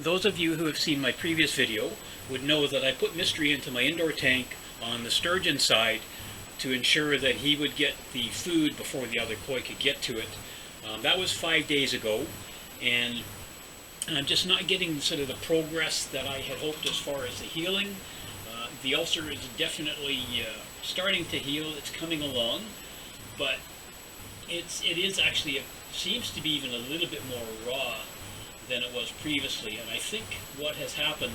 Those of you who have seen my previous video would know that I put Mystery into my indoor tank on the sturgeon side to ensure that he would get the food before the other koi could get to it. That was 5 days ago, and I'm just not getting sort of the progress that I had hoped as far as the healing. The ulcer is definitely starting to heal. It's coming along, but it is actually, seems to be even a little bit more raw than it was previously. And I think what has happened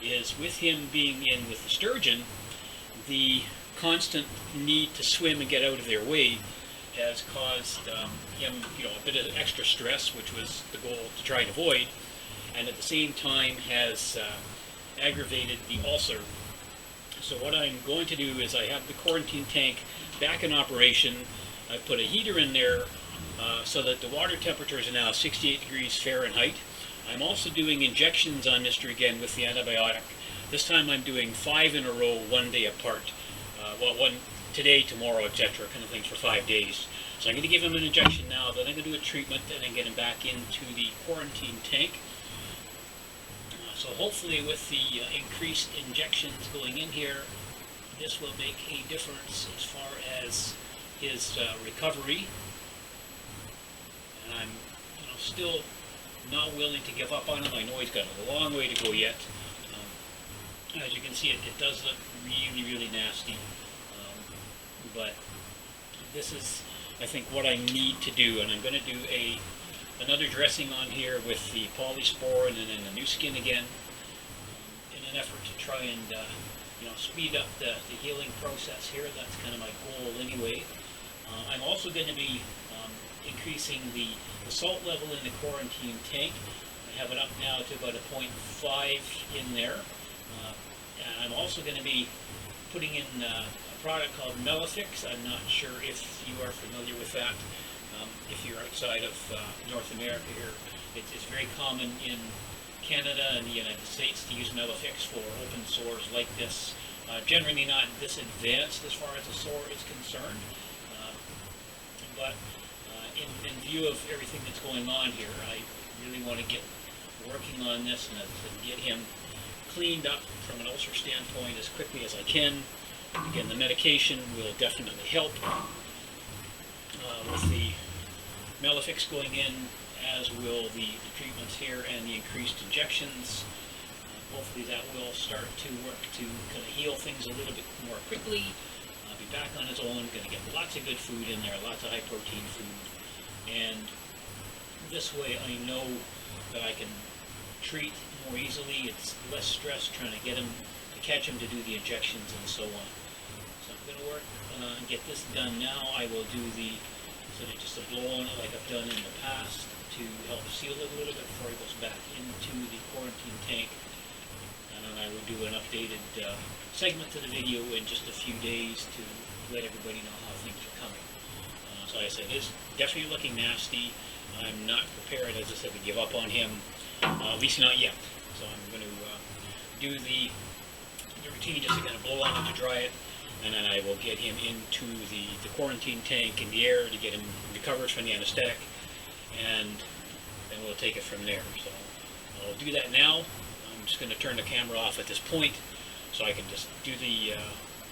is, with him being in with the sturgeon, the constant need to swim and get out of their way has caused him, a bit of extra stress, which was the goal to try and avoid, and at the same time has aggravated the ulcer. So what I'm going to do is, I have the quarantine tank back in operation. I put a heater in there so that the water temperatures are now 68 degrees Fahrenheit. I'm also doing injections on Mystery again with the antibiotic. This time I'm doing 5 in a row, 1 day apart. One today, tomorrow, etc., kind of thing, for 5 days. So I'm going to give him an injection now, then I'm going to do a treatment, and then get him back into the quarantine tank. So hopefully with the increased injections going in here, this will make a difference as far as his recovery. And I'm still not willing to give up on him. I know he's got a long way to go yet. As you can see, it does look really, really nasty. But this is, I think, what I need to do, and I'm going to do another dressing on here with the polysporin and then the new skin again, in an effort to try and speed up the healing process here. That's kind of my goal anyway. I'm also going to be increasing the salt level in the quarantine tank. I have it up now to about a 0.5 in there. And I'm also going to be putting in a product called Melifix. I'm not sure if you are familiar with that. If you're outside of North America here, it's very common in Canada and the United States to use Melifix for open sores like this. Generally not this advanced as far as the sore is concerned, but in view of everything that's going on here, I really want to get working on this and get him cleaned up from an ulcer standpoint as quickly as I can. Again, the medication will definitely help with the Melifix going in, as will the treatments here and the increased injections. Hopefully that will start to work to kind of heal things a little bit more quickly. Be back on his own, going to get lots of good food in there, lots of high protein food, and this way I know that I can treat more easily. It's less stress trying to get him, to catch him to do the injections and so on. So I'm going to work and get this done now. I will do the sort of just a blow on it like I've done in the past to help seal it a little bit before he goes back into the quarantine tank. And then I will do an updated segment to the video in just a few days to let everybody know how things are coming. So like I said, it's definitely looking nasty. I'm not prepared, as I said, to give up on him, at least not yet. So I'm going to do the routine just to kind of blow on it to dry it, and then I will get him into the quarantine tank in the air to get him recovered from the anesthetic, and then we'll take it from there. So I'll do that now. I'm just going to turn the camera off at this point so I can just do the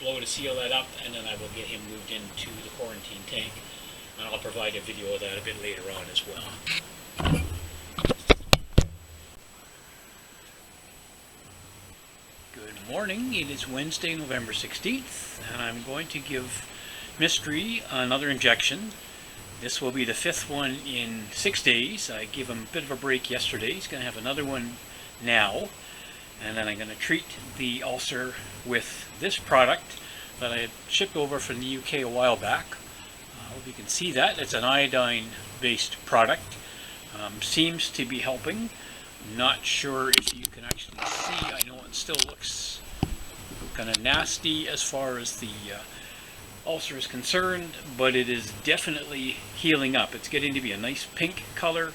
blow to seal that up, and then I will get him moved into the quarantine tank, and I'll provide a video of that a bit later on as well. Good morning. It is Wednesday, November 16th, and I'm going to give Mystery another injection. This will be the 5th one in 6 days. I gave him a bit of a break yesterday. He's going to have another one now, and then I'm going to treat the ulcer with this product that I had shipped over from the UK a while back. I hope you can see that. It's an iodine-based product. Seems to be helping. Not sure if you can actually see. I know it still looks kind of nasty as far as the ulcer is concerned, but it is definitely healing up. It's getting to be a nice pink color,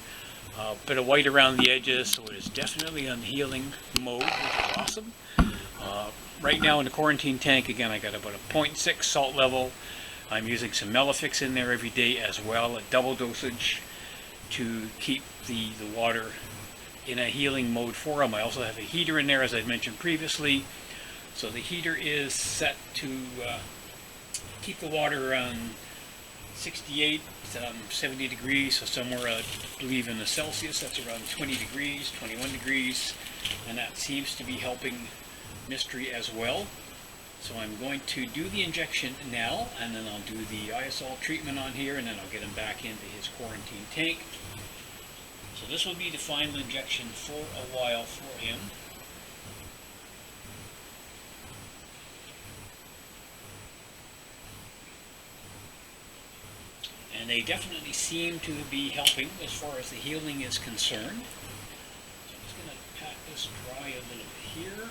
a bit of white around the edges, so it is definitely on healing mode, which is awesome. Right now in the quarantine tank, again, I got about a 0.6 salt level. I'm using some Melifix in there every day as well, a double dosage to keep the water in a healing mode for him. I also have a heater in there, as I mentioned previously. So the heater is set to keep the water around 68, 70 degrees, so somewhere I believe in the Celsius that's around 20 degrees, 21 degrees, and that seems to be helping Mystery as well. So I'm going to do the injection now, and then I'll do the ISL treatment on here, and then I'll get him back into his quarantine tank. So this will be the final injection for a while for him. And they definitely seem to be helping as far as the healing is concerned. So I'm just going to pat this dry a little bit here.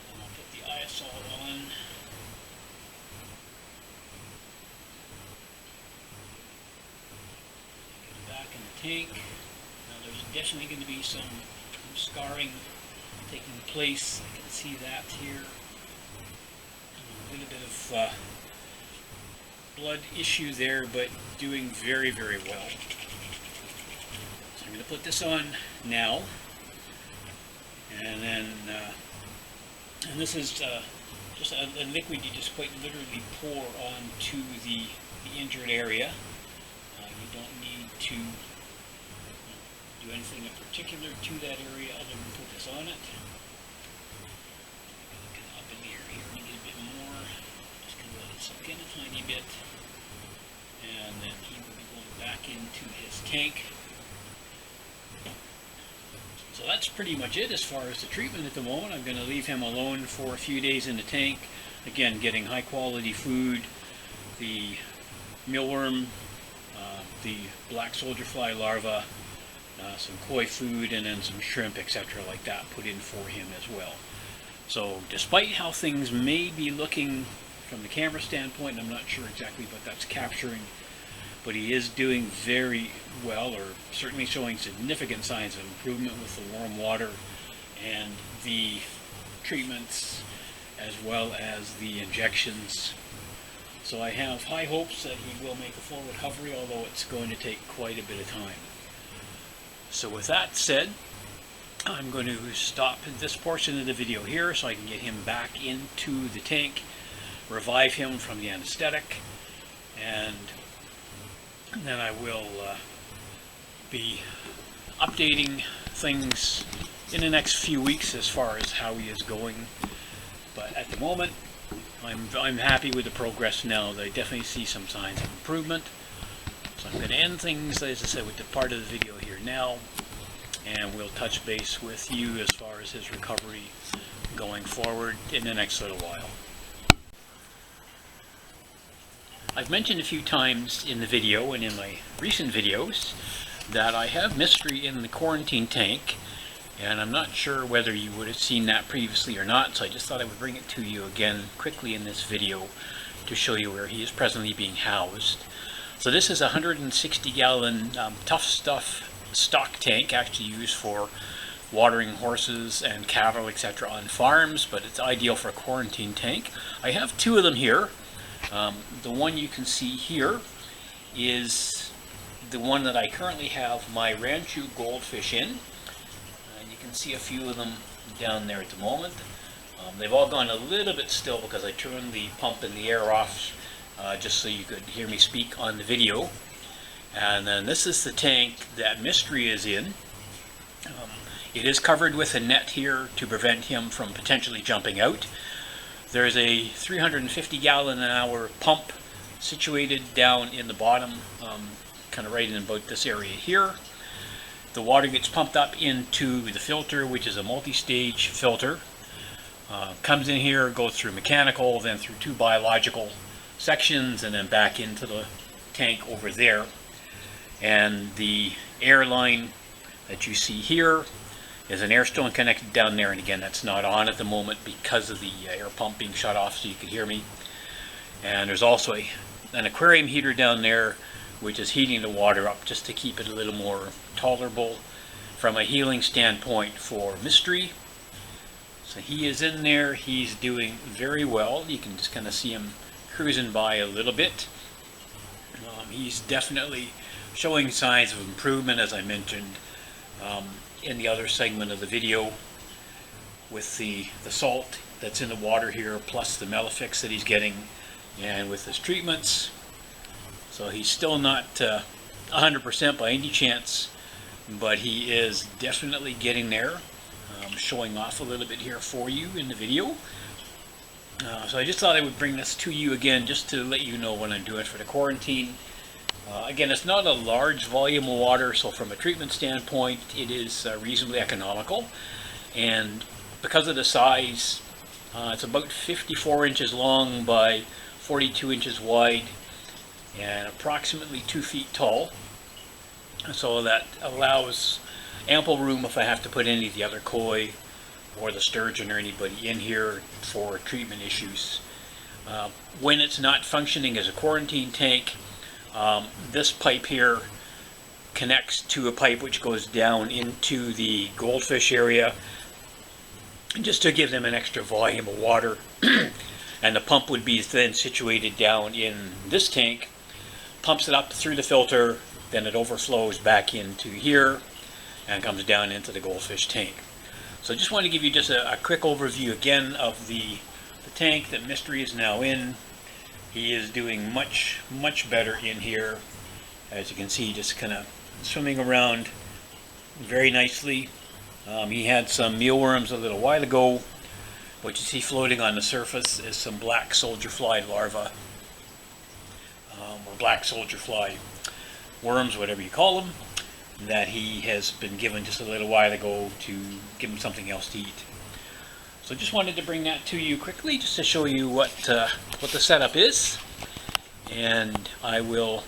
And I'll put the ISL on. Get it back in the tank. Now there's definitely going to be some scarring taking place. I can see that here. And a little bit of blood issue there, but doing very, very well. So I'm going to put this on now, and then and this is just a liquid you just quite literally pour onto the injured area. You don't need to do anything in particular to that area other than put this on it. Get up in the air here a little bit more. Just going to let it soak in a tiny bit. And then he will be going back into his tank. So that's pretty much it as far as the treatment at the moment. I'm going to leave him alone for a few days in the tank. Again, getting high quality food, the mealworm, the black soldier fly larva, some koi food, and then some shrimp, etc. like that put in for him as well. So despite how things may be looking from the camera standpoint, I'm not sure exactly what that's capturing, but he is doing very well, or certainly showing significant signs of improvement with the warm water and the treatments as well as the injections. So I have high hopes that he will make a full recovery, although it's going to take quite a bit of time. So with that said, I'm going to stop this portion of the video here so I can get him back into the tank, revive him from the anesthetic, and then I will be updating things in the next few weeks as far as how he is going. But at the moment, I'm happy with the progress now. I definitely see some signs of improvement. So I'm going to end things, as I said, with the part of the video here now, and we'll touch base with you as far as his recovery going forward in the next little while. I've mentioned a few times in the video and in my recent videos that I have Mystery in the quarantine tank, and I'm not sure whether you would have seen that previously or not, so I just thought I would bring it to you again quickly in this video to show you where he is presently being housed. So this is a 160-gallon Tough Stuff stock tank, actually used for watering horses and cattle, etc. on farms, but it's ideal for a quarantine tank. I have two of them here. The one you can see here is the one that I currently have my Ranchu goldfish in. And you can see a few of them down there at the moment. They've all gone a little bit still because I turned the pump and the air off just so you could hear me speak on the video. And then this is the tank that Mystery is in. It is covered with a net here to prevent him from potentially jumping out. There's a 350-gallon-an-hour pump situated down in the bottom, kind of right in about this area here. The water gets pumped up into the filter, which is a multi-stage filter. Comes in here, goes through mechanical, then through two biological sections, and then back into the tank over there. And the air line that you see here is an air stone connected down there, and again that's not on at the moment because of the air pump being shut off, so you can hear me. And there's also an aquarium heater down there which is heating the water up just to keep it a little more tolerable from a healing standpoint for Mystery. So he is in there, he's doing very well. You can just kind of see him cruising by a little bit. He's definitely showing signs of improvement, as I mentioned in the other segment of the video, with the salt that's in the water here, plus the Melifix that he's getting, and with his treatments. So he's still not 100% by any chance, but he is definitely getting there. Showing off a little bit here for you in the video. So I just thought I would bring this to you again, just to let you know what I'm doing for the quarantine. Again, it's not a large volume of water, so from a treatment standpoint, it is reasonably economical. And because of the size, it's about 54 inches long by 42 inches wide and approximately 2 feet tall. So that allows ample room if I have to put any of the other koi or the sturgeon or anybody in here for treatment issues. When it's not functioning as a quarantine tank, this pipe here connects to a pipe which goes down into the goldfish area, just to give them an extra volume of water. And the pump would be then situated down in this tank, pumps it up through the filter, then it overflows back into here and comes down into the goldfish tank. So I just want to give you just a quick overview again of the tank that Mystery is now in. He is doing much better in here. As you can see, just kind of swimming around very nicely. He had some mealworms a little while ago. What you see floating on the surface is some black soldier fly larvae, or black soldier fly worms, whatever you call them, that he has been given just a little while ago to give him something else to eat. So just wanted to bring that to you quickly, just to show you what the setup is. And I will,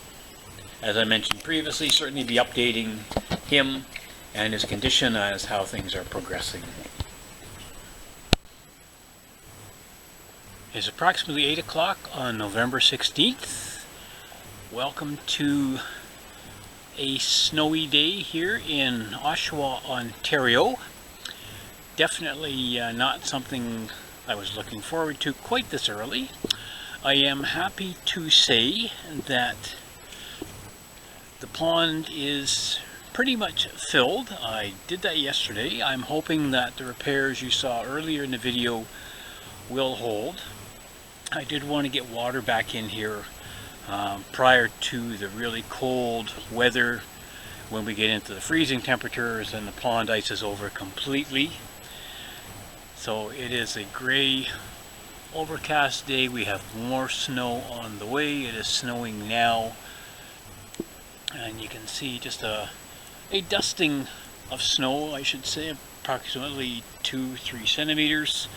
as I mentioned previously, certainly be updating him and his condition as how things are progressing. It's approximately 8 o'clock on November 16th. Welcome to a snowy day here in Oshawa, Ontario. Definitely not something I was looking forward to quite this early. I am happy to say that the pond is pretty much filled. I did that yesterday. I'm hoping that the repairs you saw earlier in the video will hold. I did want to get water back in here prior to the really cold weather, when we get into the freezing temperatures and the pond ices over completely. So it is a gray, overcast day. We have more snow on the way. It is snowing now, and you can see just a dusting of snow, I should say, approximately 2-3 centimeters.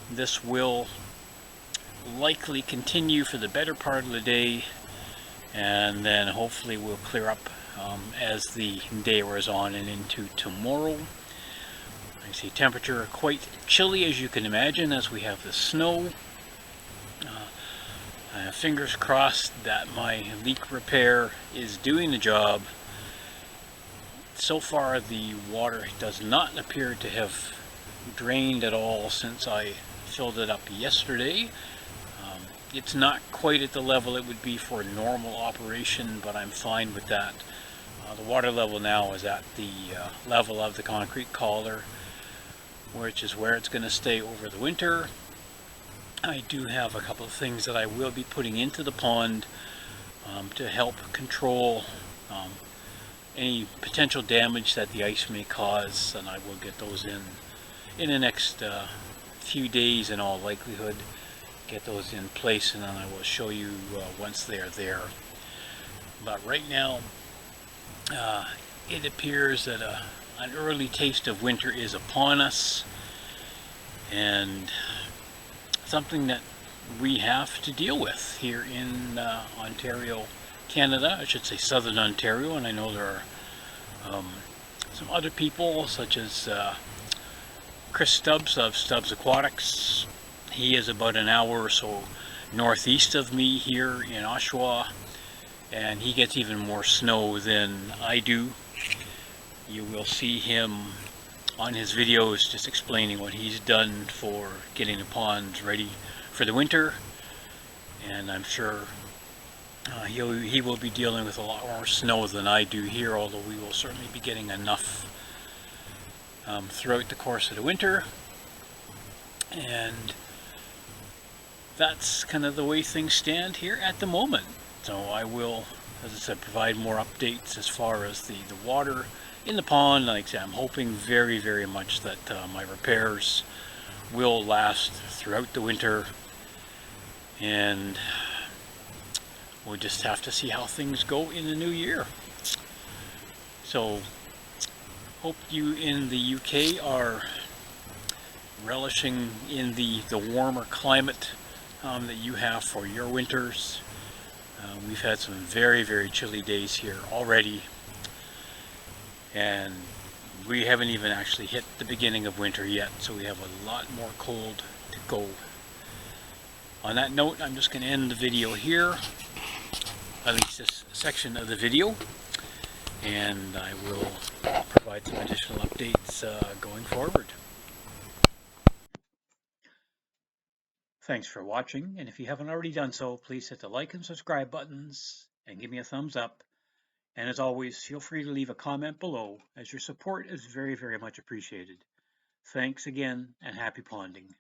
This will likely continue for the better part of the day, and then hopefully will clear up as the day wears on and into tomorrow. I see temperature quite chilly, as you can imagine, as we have the snow. Fingers crossed that my leak repair is doing the job. So far the water does not appear to have drained at all since I filled it up yesterday. It's not quite at the level it would be for normal operation, but I'm fine with that. The water level now is at the level of the concrete collar, which is where it's going to stay over the winter. I do have a couple of things that I will be putting into the pond to help control any potential damage that the ice may cause, and I will get those in the next few days in all likelihood. Get those in place, and then I will show you once they're there. But right now it appears that an early taste of winter is upon us, and something that we have to deal with here in Ontario, Canada. I should say Southern Ontario, and I know there are some other people such as Chris Stubbs of Stubbs Aquatics. He is about an hour or so northeast of me here in Oshawa, and he gets even more snow than I do. You will see him on his videos just explaining what he's done for getting the ponds ready for the winter, and I'm sure He will be dealing with a lot more snow than I do here, although we will certainly be getting enough throughout the course of the winter. And that's kind of the way things stand here at the moment. So I will, as I said, provide more updates as far as the water in the pond. Like I said, I'm hoping very, very much that my repairs will last throughout the winter, and we'll just have to see how things go in the new year. So hope you in the UK are relishing in the warmer climate that you have for your winters. We've had some very, very chilly days here already, and we haven't even actually hit the beginning of winter yet, so we have a lot more cold to go. On that note, I'm just going to end the video here, at least this section of the video, and I will provide some additional updates going forward. Thanks for watching, and if you haven't already done so, please hit the like and subscribe buttons and give me a thumbs up. And as always, feel free to leave a comment below, as your support is very, very much appreciated. Thanks again, and happy ponding.